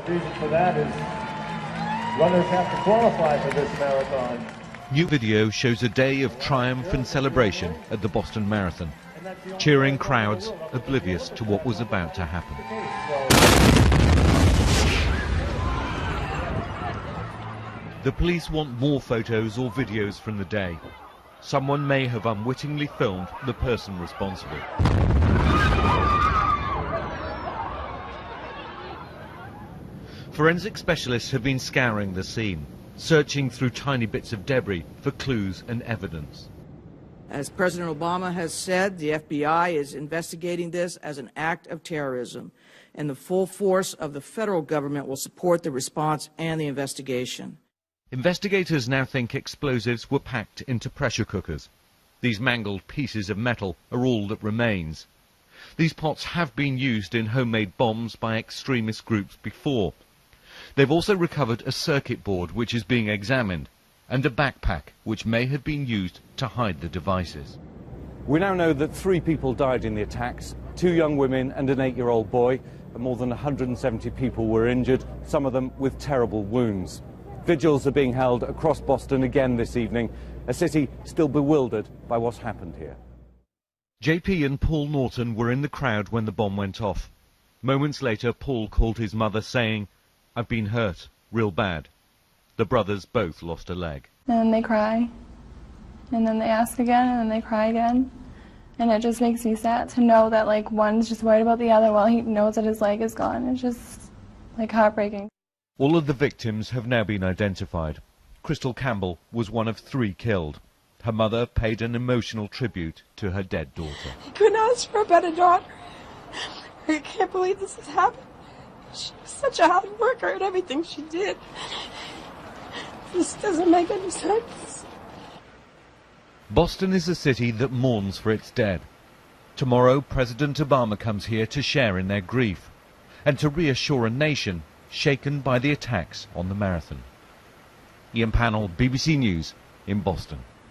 reason for that is runners have to qualify for this marathon. New video shows a day of triumph and celebration at the Boston Marathon. Cheering crowds oblivious to what was about to happen. The police want more photos or videos from the day. Someone may have unwittingly filmed the person responsible. Forensic specialists have been scouring the scene, searching through tiny bits of debris for clues and evidence. As President Obama has said, the FBI is investigating this as an act of terrorism, and the full force of the federal government will support the response and the investigation. Investigators now think explosives were packed into pressure cookers. These mangled pieces of metal are all that remains. These pots have been used in homemade bombs by extremist groups before. They've also recovered a circuit board which is being examined, and a backpack which may have been used to hide the devices. We now know that 3 people died in the attacks, 2 young women and an 8-year-old boy, and more than 170 people were injured, some of them with terrible wounds. Vigils are being held across Boston again this evening, a city still bewildered by what's happened here. JP and Paul Norton were in the crowd when the bomb went off. Moments later, Paul called his mother saying, "I've been hurt, real bad." The brothers both lost a leg. And then they cry, and then they ask again, and then they cry again. And it just makes me sad to know that, like, one's just worried about the other while he knows that his leg is gone. It's just, like, heartbreaking. All of the victims have now been identified. Crystal Campbell was one of 3 killed. Her mother paid an emotional tribute to her dead daughter. I couldn't ask for a better daughter. I can't believe this has happened. She was such a hard worker at everything she did. This doesn't make any sense. Boston is a city that mourns for its dead. Tomorrow, President Obama comes here to share in their grief and to reassure a nation shaken by the attacks on the marathon. Ian Pannell, BBC News in Boston.